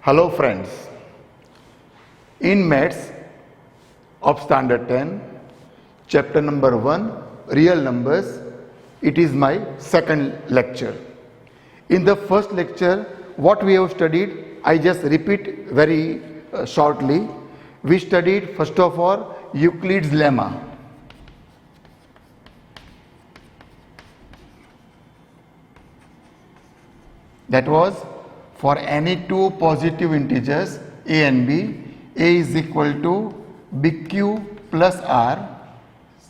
Hello friends, in Maths of Standard 10, chapter number 1, Real Numbers, it is my second lecture. In the first lecture, what we have studied, I just repeat very shortly. We studied first of all Euclid's lemma. That was for any two positive integers a and b, a is equal to bq plus r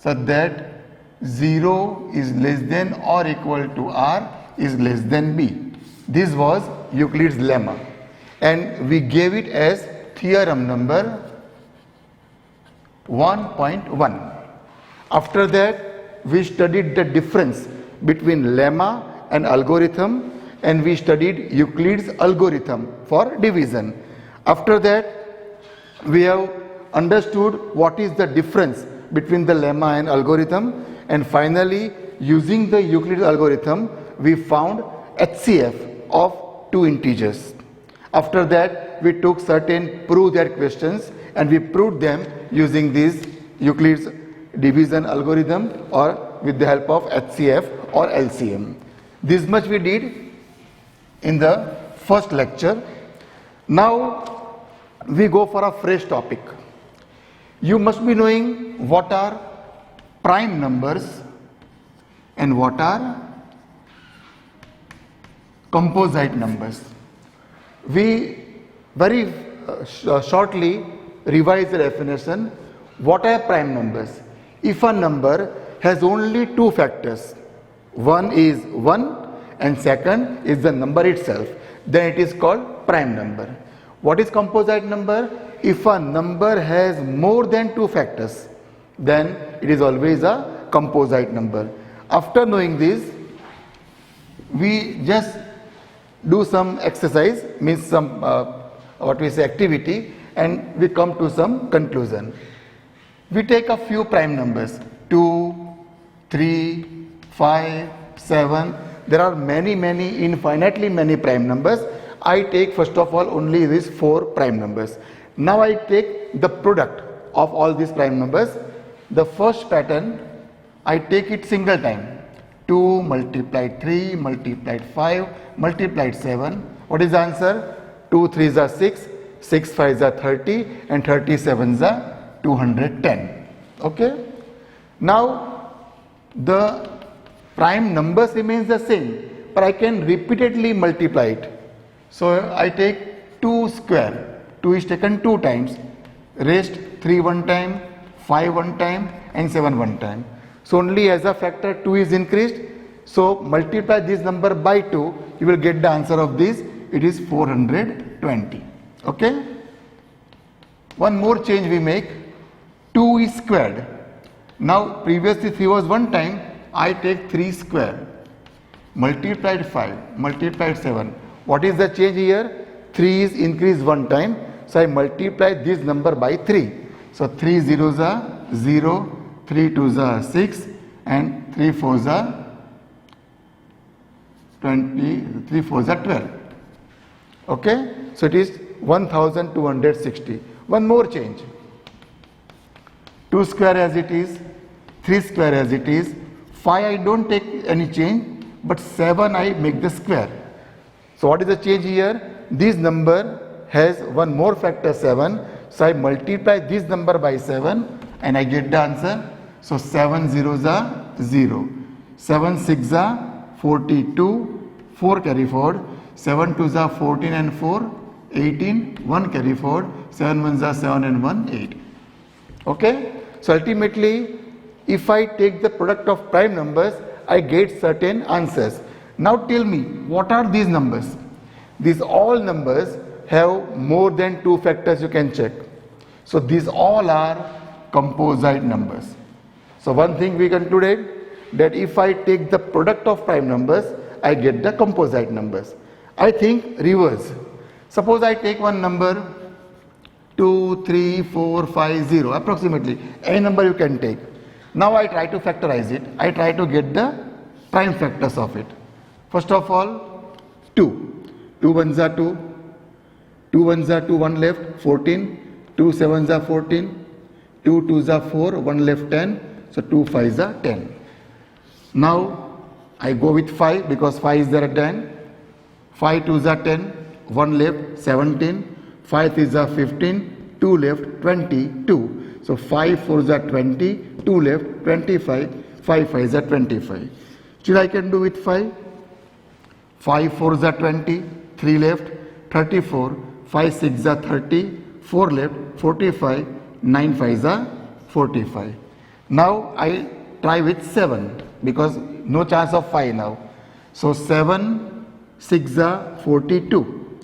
such that 0 is less than or equal to r is less than b. This was Euclid's lemma and we gave it as theorem number 1.1. After that we studied the difference between lemma and algorithm, and we studied Euclid's algorithm for division. After that we have understood what is the difference between the lemma and algorithm, and finally using the Euclid's algorithm we found HCF of two integers. After that we took certain prove that questions and we proved them using this Euclid's division algorithm or with the help of HCF or LCM. This much we did in the first lecture. Now we go for a fresh topic. You must be knowing what are prime numbers and what are composite numbers. We very shortly revise the definition. What are prime numbers? If a number has only two factors, one is 1 and second is the number itself, then it is called prime number. What is composite number? If a number has more than two factors, then it is always a composite number. After knowing this, we just do some exercise, means some activity, and we come to some conclusion. We take a few prime numbers, 2, 3, 5, 7. There are many, infinitely many prime numbers. I take first of all only these 4 prime numbers. Now I take the product of all these prime numbers. The first pattern, I take it single time. 2 multiplied 3 multiplied 5 multiplied 7. What is the answer? 2 3s are 6, 6 5s are 30 and 37s are 210. Okay. Now the prime numbers remains the same, but I can repeatedly multiply it. So I take 2 square. 2 is taken 2 times, rest 3 one time, 5 one time and 7 one time. So only as a factor 2 is increased. So multiply this number by 2, you will get the answer of this. It is 420. Okay. One more change we make. 2 is squared. Now previously 3 was one time. I take 3 square, multiplied 5, multiplied 7. What is the change here? 3 is increased one time. So I multiply this number by 3. So 3 zeros are 0, 3 twos are 6 and 3 fours are 20, 3 fours are 12. Okay. So it is 1260. One more change. 2 square as it is, 3 square as it is, 5 I don't take any change, but 7 I make the square. So what is the change here? This number has one more factor 7. So I multiply this number by 7 and I get the answer. So 7 zeros are 0. 7 6 are 42, 4 carry forward. 7 2s are 14 and 4, 18, 1 carry forward. 7 1s are 7 and 1, 8. Okay. So ultimately, if I take the product of prime numbers, I get certain answers. Now tell me, what are these numbers? These all numbers have more than 2 factors, you can check. So these all are composite numbers. So one thing we concluded, that if I take the product of prime numbers, I get the composite numbers. I think reverse. Suppose I take one number 2, 3, 4, 5, 0, approximately, any number you can take. Now I try to factorize it. I try to get the prime factors of it. First of all, 2. 2 ones are 2, 2 ones are 2, 1 left, 14. 2 sevens are 14. 2 twos are 4, 1 left 10. So 2 fives are 10. Now I go with 5 because 5 is there at the end. 5 twos are 10, 1 left 17. 5 threes are 15, 2 left 22. So 5 fours are 20, 2 left 25, 5 fives are 25. Still I can do with 5. 5 fours are 20, 3 left 34, 5 sixes are 30, 4 left 45, 9 fives are 45. Now I try with 7 because no chance of 5 now. So 7 6 are 42,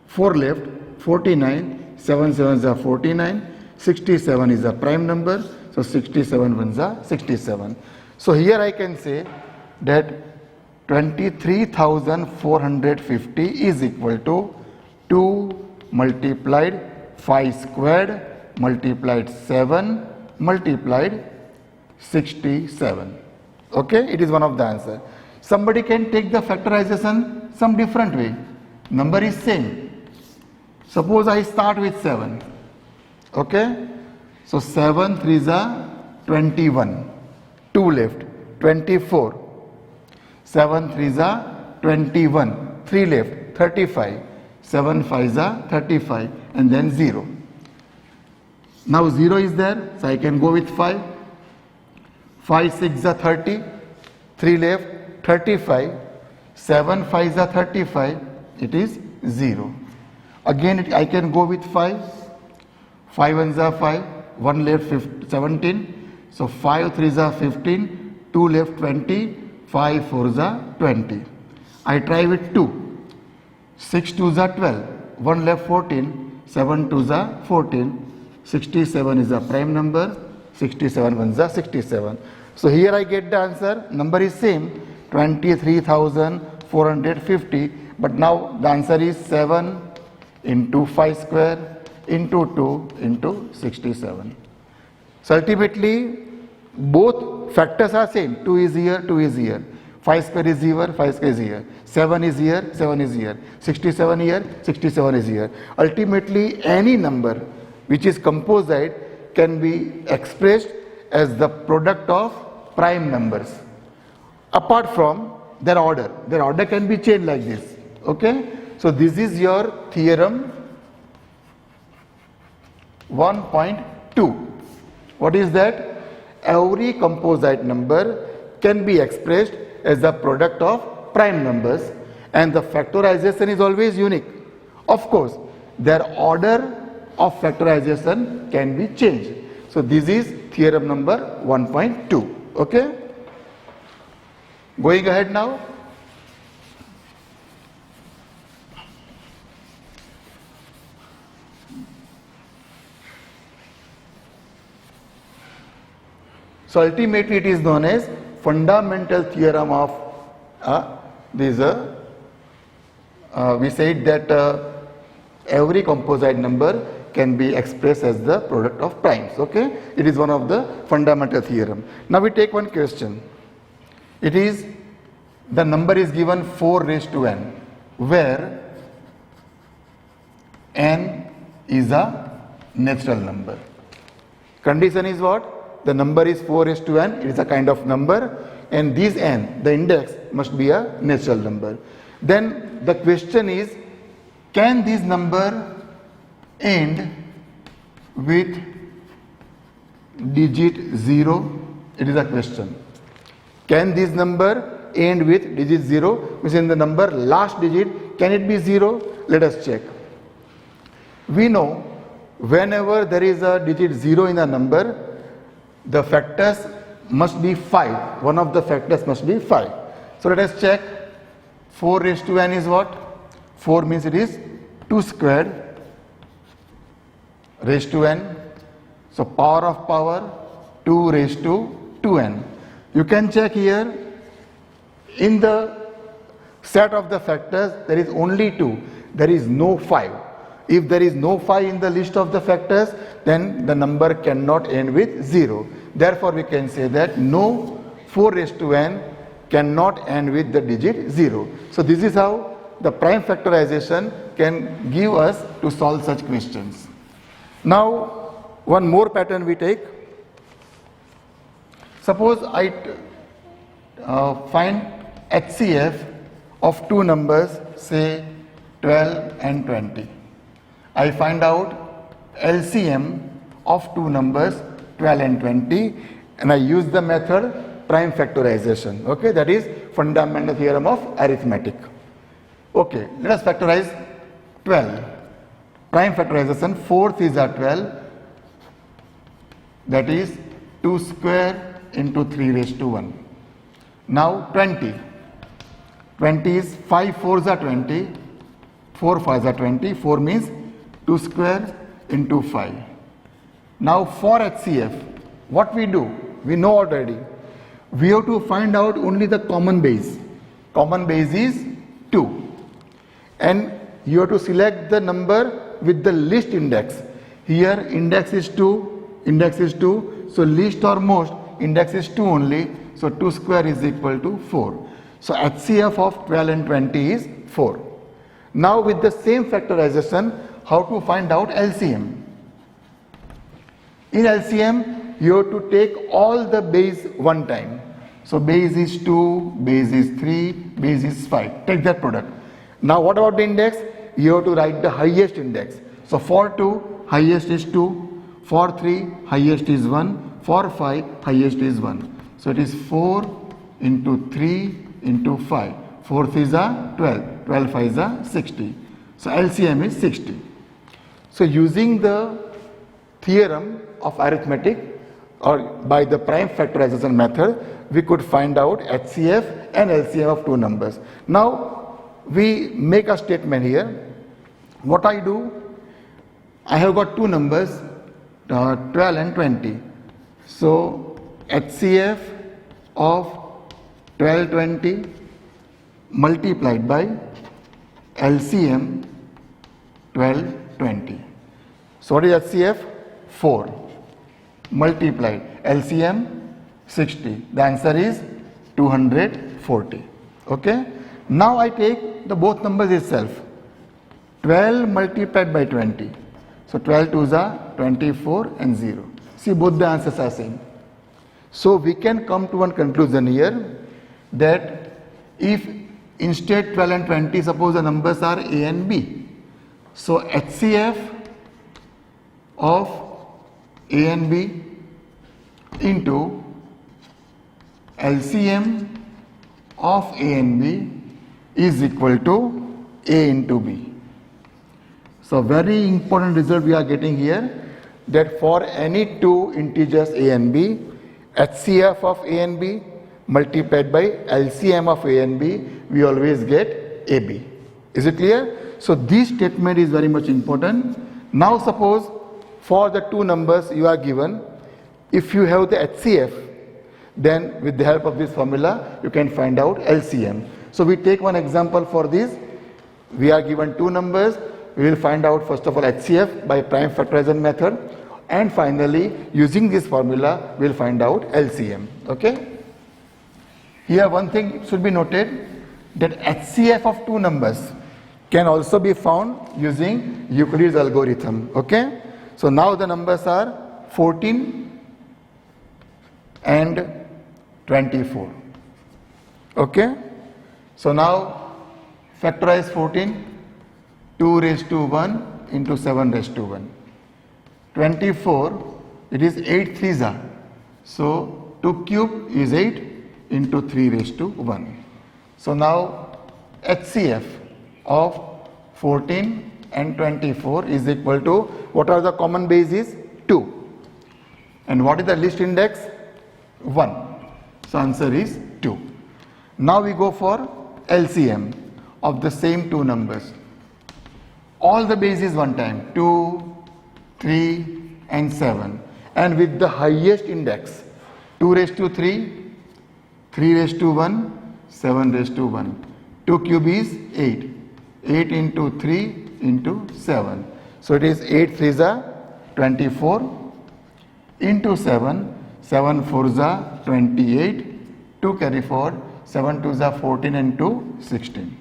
4 left 49, 7 sevens are 49, 67 is a prime number, so 67 ones are 67. So here I can say that 23,450 is equal to 2 multiplied 5 squared multiplied 7 multiplied 67. Okay, it is one of the answer. Somebody can take the factorization some different way. Number is same. Suppose I start with 7. Okay, so 7 threes are 21, 2 left 24, 7 threes are 21, 3 left 35, 7 fives are 35 and then 0. Now 0 is there, so I can go with 5. 5 6 are 30, 3 left 35, 7 fives are 35, it is 0. Again I can go with 5. 5 ones are 5, 1 left 17, so 5 threes are 15, 2 left 20, 5 fours are 20. I try with 2. 6 twos are 12, 1 left 14, 7 twos are 14, 67 is a prime number, 67 ones are 67. So here I get the answer, number is same, 23,450, but now the answer is 7 into 5 square into 2 into 67. So ultimately both factors are same, 2 is here, 2 is here, 5 square is here, 5 square is here, 7 is here, 7 is here, 67 here, 67 is here. Ultimately any number which is composite can be expressed as the product of prime numbers. Apart from their order can be changed like this. Okay, so this is your theorem 1.2. What is that? Every composite number can be expressed as the product of prime numbers and the factorization is always unique. Of course, their order of factorization can be changed. So this is theorem number 1.2. Okay? Going ahead now. So ultimately it is known as fundamental theorem of we said that every composite number can be expressed as the product of primes. Okay, it is one of the fundamental theorem. Now we take one question. It is the number is given 4 raised to n, where n is a natural number. Condition is what? The number is 4 raised to n, it is a kind of number, and this n, the index, must be a natural number. Then the question is, can this number end with digit 0? It is a question. Can this number end with digit 0? Means in the number last digit, can it be 0? Let us check. We know whenever there is a digit 0 in a number, the factors must be 5. One of the factors must be 5. So let us check. 4 raised to n is what? 4 means it is 2 squared raised to n. So power of power 2 raised to 2n. You can check here. In the set of the factors, there is only 2. There is no 5. If there is no 5 in the list of the factors, then the number cannot end with 0. Therefore, we can say that no 4 raised to n cannot end with the digit 0. So this is how the prime factorization can give us to solve such questions. Now, one more pattern we take. Suppose I find HCF of two numbers, say 12 and 20. I find out LCM of two numbers 12 and 20, and I use the method prime factorization. Okay, that is fundamental theorem of arithmetic. Okay, let us factorize 12. Prime factorization, 4 is 12, that is 2 square into 3 raised to 1. Now 20. 20 is 5 4s are 20, 4 5s are 20, 4 means 2 square into 5. Now for HCF, what we do? We know already. We have to find out only the common base. Common base is 2. And you have to select the number with the least index. Here index is 2, so least or most index is 2 only, so 2 square is equal to 4. So HCF of 12 and 20 is 4. Now with the same factorization, how to find out LCM? In LCM, you have to take all the base one time. So base is 2, base is 3, base is 5. Take that product. Now what about the index? You have to write the highest index. So for 2, highest is 2. For 3, highest is 1. For 5, highest is 1. So it is 4 into 3 into 5. 4th is a 12. 12 5 is a 60. So LCM is 60. So using the theorem of arithmetic or by the prime factorization method, we could find out HCF and LCM of two numbers. Now we make a statement here. What I do? I have got two numbers, 12 and 20. So HCF of 1220 multiplied by LCM 1220. So what is HCF? 4 multiplied LCM 60. The answer is 240. Okay. Now I take the both numbers itself. 12 multiplied by 20. So 12 2s are 24 and 0. See, both the answers are same. So we can come to one conclusion here that if instead 12 and 20, suppose the numbers are A and B. So HCF of A and B into LCM of A and B is equal to A into B. So very important result we are getting here, that for any two integers A and B, HCF of A and B multiplied by LCM of A and B, we always get AB. Is it clear? So this statement is very much important. Now suppose for the two numbers you are given, if you have the HCF, then with the help of this formula you can find out LCM. So we take one example for this. We are given two numbers. We will find out first of all HCF by prime factorization method, and finally using this formula we will find out LCM. Okay. Here one thing should be noted, that HCF of two numbers can also be found using Euclid's algorithm. Okay. So now the numbers are 14 and 24. Okay. So now factorize 14, 2 raised to 1 into 7 raised to 1. 24, it is 8 3s are. So 2 cube is 8 into 3 raised to 1. So now HCF of 14 and 24 is equal to, what are the common bases? 2. And what is the least index? 1. So answer is 2. Now we go for LCM of the same two numbers. All the bases one time, 2, 3 and 7, and with the highest index, 2 raised to 3, 3 raised to 1, 7 raised to 1. 2 cube is 8. 8 into 3 into 7. So it is 8 3s are 24 into 7. 7 4s are 28. 2 carry forward. 7 2s are 14 and 2 16.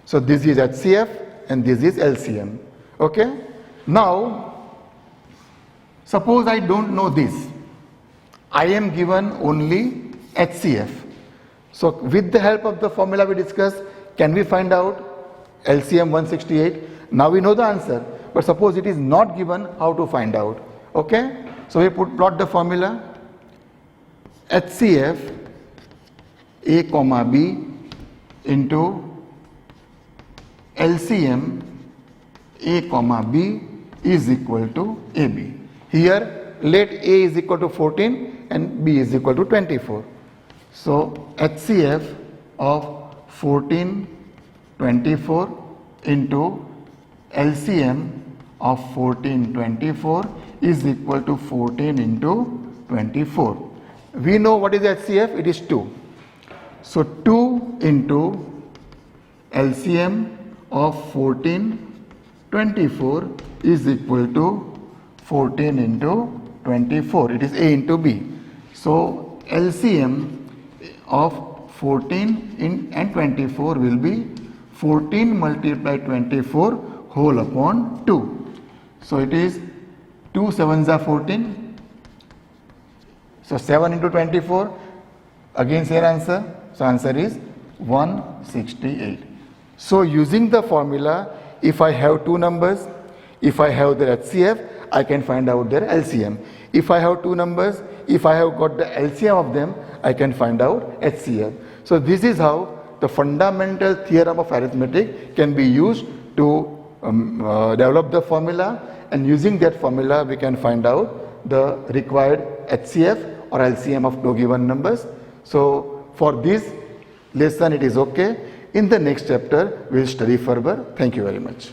So this is HCF and this is LCM. Okay. Now, suppose I don't know this. I am given only HCF. So with the help of the formula we discussed, can we find out LCM 168? Now we know the answer. But suppose it is not given, how to find out? Okay. So we plot the formula. HCF A comma B into LCM A comma B is equal to AB. Here let A is equal to 14 and B is equal to 24. So HCF of 14, 24 into LCM of 14, 24 is equal to 14 into 24. We know what is HCF, it is 2. So 2 into LCM of 14, 24 is equal to 14 into 24. It is A into B. So LCM of 14 and 24 will be 14 multiplied 24 whole upon 2. So it is 2 7s are 14. So 7 into 24, again same answer. So answer is 168. So using the formula, if I have two numbers, if I have their HCF, I can find out their LCM. If I have two numbers, if I have got the LCM of them, I can find out HCF. So this is how the fundamental theorem of arithmetic can be used to develop the formula, and using that formula we can find out the required HCF or LCM of two given numbers. So for this lesson it is okay. In the next chapter we will study further. Thank you very much.